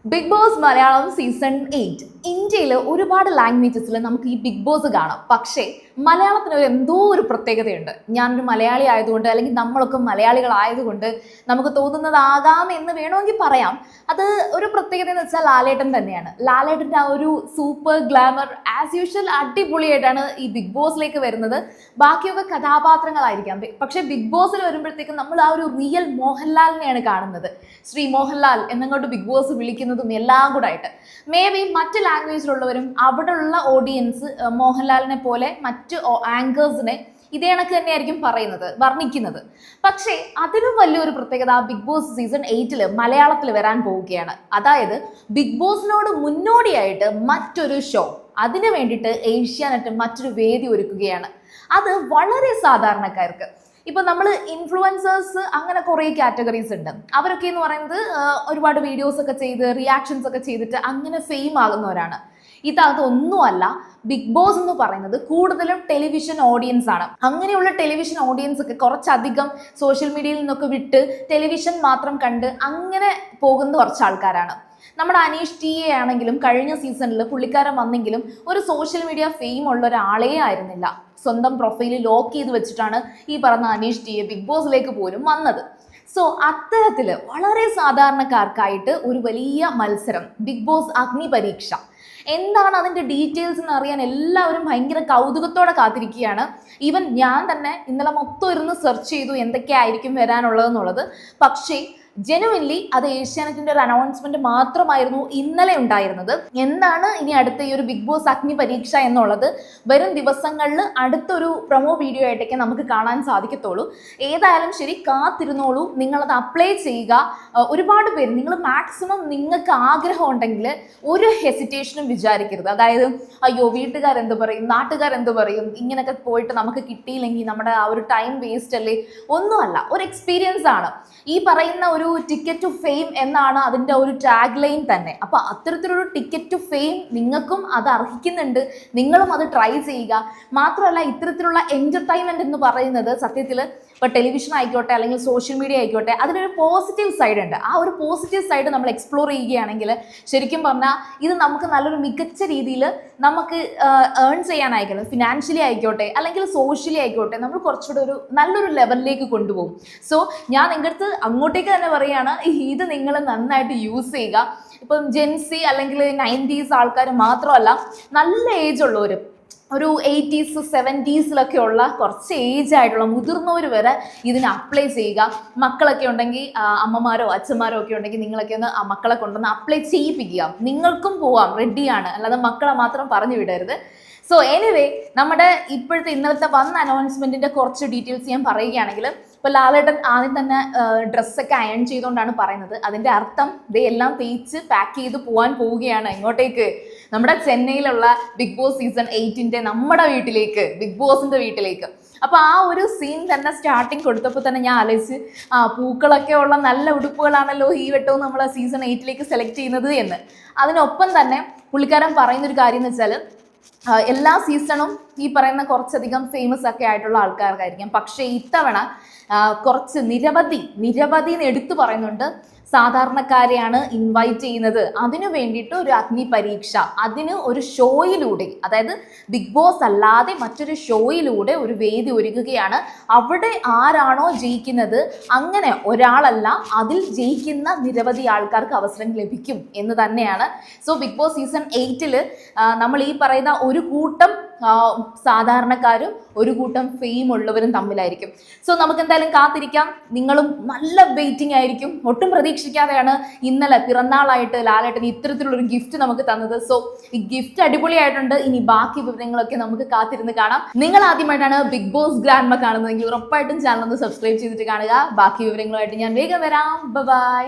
Big boss Malayalam season 8 ഇന്ത്യയിൽ ഒരുപാട് ലാംഗ്വേജസിൽ നമുക്ക് ഈ ബിഗ് ബോസ് കാണാം. പക്ഷേ മലയാളത്തിന് എന്തോ ഒരു പ്രത്യേകതയുണ്ട്. ഞാനൊരു മലയാളി ആയതുകൊണ്ട് അല്ലെങ്കിൽ നമ്മളൊക്കെ മലയാളികളായതുകൊണ്ട് നമുക്ക് തോന്നുന്നതാകാം എന്ന് വേണമെങ്കിൽ പറയാം. അത് ഒരു പ്രത്യേകത എന്ന് വെച്ചാൽ ലാലേട്ടൻ തന്നെയാണ്. ലാലേട്ടൻ്റെ ആ ഒരു സൂപ്പർ ഗ്ലാമർ ആസ് യൂഷ്വൽ അടിപൊളിയായിട്ടാണ് ഈ ബിഗ് ബോസിലേക്ക് വരുന്നത്. ബാക്കിയൊക്കെ കഥാപാത്രങ്ങളായിരിക്കാം. പക്ഷേ ബിഗ് ബോസിൽ വരുമ്പോഴത്തേക്കും നമ്മൾ ആ ഒരു റിയൽ മോഹൻലാലിനെയാണ് കാണുന്നത്. ശ്രീ മോഹൻലാൽ എന്നങ്ങോട്ട് ബിഗ് ബോസ് വിളിക്കുന്നതും എല്ലാം കൂടെ ആയിട്ട്. മേ ബി മറ്റ് ലാംഗ്വേജിലുള്ളവരും അവിടെയുള്ള ഓഡിയൻസ് മോഹൻലാലിനെ പോലെ മറ്റ് ആങ്കേഴ്സിനെ ഇതേ കണക്ക് തന്നെയായിരിക്കും പറയുന്നത്, വർണ്ണിക്കുന്നത്. പക്ഷേ അതിലും വലിയൊരു പ്രത്യേകത ബിഗ് ബോസ് സീസൺ 8 മലയാളത്തിൽ വരാൻ പോവുകയാണ്. അതായത് ബിഗ് ബോസിനോട് മുന്നോടിയായിട്ട് മറ്റൊരു ഷോ, അതിനു വേണ്ടിയിട്ട് ഏഷ്യാനെറ്റ് മറ്റൊരു വേദി ഒരുക്കുകയാണ്. അത് വളരെ സാധാരണക്കാർക്ക്, ഇപ്പൊ നമ്മൾ ഇൻഫ്ലുവൻസേഴ്സ് അങ്ങനെ കുറേ കാറ്റഗറീസ് ഉണ്ട്. അവരൊക്കെ എന്ന് പറയുന്നത് ഒരുപാട് വീഡിയോസ് ഒക്കെ ചെയ്ത് റിയാക്ഷൻസ് ഒക്കെ ചെയ്തിട്ട് അങ്ങനെ ഫെയിം ആകുന്നവരാണ്. അതൊന്നുമല്ല. ബിഗ് ബോസ് എന്ന് പറയുന്നത് കൂടുതലും ടെലിവിഷൻ ഓഡിയൻസ് ആണ്. അങ്ങനെയുള്ള ടെലിവിഷൻ ഓഡിയൻസ് ഒക്കെ കുറച്ചധികം സോഷ്യൽ മീഡിയയിൽ നിന്നൊക്കെ വിട്ട് ടെലിവിഷൻ മാത്രം കണ്ട് അങ്ങനെ പോകുന്ന കുറച്ച് ആൾക്കാരാണ്. നമ്മുടെ അനീഷ് ടി എ ആണെങ്കിലും കഴിഞ്ഞ സീസണിൽ പുള്ളിക്കാരൻ വന്നെങ്കിലും ഒരു സോഷ്യൽ മീഡിയ ഫെയിം ഉള്ള ഒരാളേ ആയിരുന്നില്ല. സ്വന്തം പ്രൊഫൈലിൽ ലോക്ക് ചെയ്ത് വെച്ചിട്ടാണ് ഈ പറഞ്ഞ അനീഷ് ടി എ ബിഗ് ബോസിലേക്ക് പോലും വന്നത്. സോ അത്തരത്തിൽ വളരെ സാധാരണക്കാർക്കായിട്ട് ഒരു വലിയ മത്സരം, ബിഗ് ബോസ് അഗ്നി പരീക്ഷ. എന്താണ് അതിൻ്റെ ഡീറ്റെയിൽസ് എന്ന് അറിയാൻ എല്ലാവരും ഭയങ്കര കൗതുകത്തോടെ കാത്തിരിക്കുകയാണ്. ഈവൻ ഞാൻ തന്നെ ഇന്നലെ മൊത്തം ഇരുന്ന് സെർച്ച് ചെയ്തു എന്തൊക്കെയായിരിക്കും വരാനുള്ളതെന്നുള്ളത്. പക്ഷേ ജെനുവിൻലി അത് ഏഷ്യാനെറ്റിന്റെ ഒരു അനൗൺസ്മെന്റ് മാത്രമായിരുന്നു ഇന്നലെ ഉണ്ടായിരുന്നത്. എന്താണ് ഇനി അടുത്ത ഈ ഒരു ബിഗ് ബോസ് അഗ്നി പരീക്ഷ എന്നുള്ളത് വരും ദിവസങ്ങളിൽ അടുത്തൊരു പ്രൊമോ വീഡിയോ ആയിട്ടൊക്കെ നമുക്ക് കാണാൻ സാധിക്കത്തുള്ളൂ. ഏതായാലും ശരി, കാത്തിരുന്നോളൂ, നിങ്ങളത് അപ്ലൈ ചെയ്യുക. ഒരുപാട് പേര്, നിങ്ങൾ മാക്സിമം നിങ്ങൾക്ക് ആഗ്രഹം ഉണ്ടെങ്കിൽ ഒരു ഹെസിറ്റേഷനും വിചാരിക്കരുത്. അതായത് അയ്യോ വീട്ടുകാരെന്ത് പറയും, നാട്ടുകാരെന്ത് പറയും, ഇങ്ങനെയൊക്കെ പോയിട്ട് നമുക്ക് കിട്ടിയില്ലെങ്കിൽ നമ്മുടെ ആ ഒരു ടൈം വേസ്റ്റ് അല്ലേ. ഒന്നുമല്ല, ഒരു എക്സ്പീരിയൻസ് ആണ്. ഈ പറയുന്ന ഒരു ടിക്കറ്റ് ടു ഫെയിം എന്നാണ് അതിൻ്റെ ഒരു ടാഗ് ലൈൻ തന്നെ. അപ്പോൾ അത്തരത്തിലൊരു ടിക്കറ്റ് ടു ഫെയിം നിങ്ങൾക്കും അത് അർഹിക്കുന്നുണ്ട്. നിങ്ങളും അത് ട്രൈ ചെയ്യുക. മാത്രമല്ല, ഇത്തരത്തിലുള്ള എൻ്റർടൈൻമെൻറ്റ് എന്ന് പറയുന്നത് സത്യത്തിൽ ഇപ്പോൾ ടെലിവിഷൻ ആയിക്കോട്ടെ അല്ലെങ്കിൽ സോഷ്യൽ മീഡിയ ആയിക്കോട്ടെ, അതിനൊരു പോസിറ്റീവ് സൈഡ് ഉണ്ട്. ആ ഒരു പോസിറ്റീവ് സൈഡ് നമ്മൾ എക്സ്പ്ലോർ ചെയ്യുകയാണെങ്കിൽ ശരിക്കും പറഞ്ഞാൽ ഇത് നമുക്ക് നല്ലൊരു മികച്ച രീതിയിൽ നമുക്ക് ഏൺ ചെയ്യാനായിക്കോട്ടെ, ഫിനാൻഷ്യലി ആയിക്കോട്ടെ അല്ലെങ്കിൽ സോഷ്യലി ആയിക്കോട്ടെ, നമ്മൾ കുറച്ചുകൂടെ ഒരു നല്ലൊരു ലെവലിലേക്ക് കൊണ്ടുപോകും. സോ ഞാൻ നിങ്ങളുടെ അടുത്ത് അങ്ങോട്ടേക്ക് തന്നെ പറയുകയാണ്, ഇത് നിങ്ങൾ നന്നായിട്ട് യൂസ് ചെയ്യുക. ഇപ്പം ജെൻസി അല്ലെങ്കിൽ 90s ആൾക്കാർ മാത്രമല്ല, നല്ല ഏജ് ഉള്ളവരും ഒരു 80s 70s ഉള്ള കുറച്ച് ഏജ് ആയിട്ടുള്ള മുതിർന്നവർ വരെ ഇതിന് അപ്ലൈ ചെയ്യുക. മക്കളൊക്കെ ഉണ്ടെങ്കിൽ അമ്മമാരോ അച്ഛന്മാരോ ഒക്കെ ഉണ്ടെങ്കിൽ നിങ്ങളൊക്കെ ഒന്ന് ആ മക്കളെ കൊണ്ടുവന്ന് അപ്ലൈ ചെയ്യിപ്പിക്കുക. നിങ്ങൾക്കും പോവാം, റെഡിയാണ്. അല്ലാതെ മക്കളെ മാത്രം പറഞ്ഞു വിടരുത്. സോ എനിവേ, നമ്മുടെ ഇപ്പോഴത്തെ ഇന്നലത്തെ വന്ന അനൗൺസ്മെന്റിന്റെ കുറച്ച് ഡീറ്റെയിൽസ് ഞാൻ പറയുകയാണെങ്കിൽ, ഇപ്പോൾ ലാലേട്ടൻ ആദ്യം തന്നെ ഡ്രസ്സൊക്കെ അയൺ ചെയ്തുകൊണ്ടാണ് പറയുന്നത്. അതിൻ്റെ അർത്ഥം എല്ലാം തേച്ച് പാക്ക് ചെയ്ത് പോകാൻ പോവുകയാണ്. ഇങ്ങോട്ടേക്ക്, നമ്മുടെ ചെന്നൈയിലുള്ള ബിഗ് ബോസ് സീസൺ 8 നമ്മുടെ വീട്ടിലേക്ക്, ബിഗ് ബോസിൻ്റെ വീട്ടിലേക്ക്. അപ്പോൾ ആ ഒരു സീൻ തന്നെ സ്റ്റാർട്ടിങ് കൊടുത്തപ്പോൾ തന്നെ ഞാൻ ആലോചിച്ച്, പൂക്കളൊക്കെ ഉള്ള നല്ല ഉടുപ്പുകളാണല്ലോ ഈ വട്ടവും നമ്മൾ സീസൺ 8 സെലക്ട് ചെയ്യുന്നത് എന്ന്. അതിനൊപ്പം തന്നെ പുള്ളിക്കാരൻ പറയുന്നൊരു കാര്യം എന്ന് വെച്ചാൽ, എല്ലാ സീസണും ഈ പറയുന്ന കുറച്ചധികം ഫേമസ് ഒക്കെ ആയിട്ടുള്ള ആൾക്കാർക്കായിരിക്കും. പക്ഷേ ഇത്തവണ കുറച്ച് നിരവധി എടുത്തു പറയുന്നുണ്ട്, സാധാരണക്കാരെയാണ് ഇൻവൈറ്റ് ചെയ്യുന്നത്. അതിനു വേണ്ടിയിട്ട് ഒരു അഗ്നി പരീക്ഷ, അതിന് ഒരു ഷോയിലൂടെ, അതായത് ബിഗ് ബോസ് അല്ലാതെ മറ്റൊരു ഷോയിലൂടെ ഒരു വേദി ഒരുക്കുകയാണ്. അവിടെ ആരാണോ ജയിക്കുന്നത്, അങ്ങനെ ഒരാളല്ല, അതിൽ ജയിക്കുന്ന നിരവധി ആൾക്കാർക്ക് അവസരം ലഭിക്കും എന്ന് തന്നെയാണ്. സോ ബിഗ് ബോസ് സീസൺ 8 നമ്മൾ ഈ പറയുന്ന ഒരു കൂട്ടം സാധാരണക്കാരും ഒരു കൂട്ടം ഫെയിം ഉള്ളവരും തമ്മിലായിരിക്കും. സോ നമുക്ക് എന്തായാലും കാത്തിരിക്കാം. നിങ്ങളും നല്ല വെയിറ്റിംഗ് ആയിരിക്കും. ഒട്ടും പ്രതീക്ഷിക്കാതെയാണ് ഇന്നലെ പിറന്നാളായിട്ട് ലാലേട്ടൻ ഇത്തരത്തിലുള്ളൊരു ഗിഫ്റ്റ് നമുക്ക് തന്നത്. സോ ഈ ഗിഫ്റ്റ് അടിപൊളിയായിട്ടുണ്ട്. ഇനി ബാക്കി വിവരങ്ങളൊക്കെ നമുക്ക് കാത്തിരുന്ന് കാണാം. നിങ്ങൾ ആദ്യമായിട്ടാണ് ബിഗ് ബോസ് ഗ്രാൻഡ്മ കാണുന്നതെങ്കിൽ ഉറപ്പായിട്ടും ചാനൽ ഒന്ന് സബ്സ്ക്രൈബ് ചെയ്തിട്ട് കാണുക. ബാക്കി വിവരങ്ങളുമായിട്ട് ഞാൻ വേഗം വരാം. ബൈ.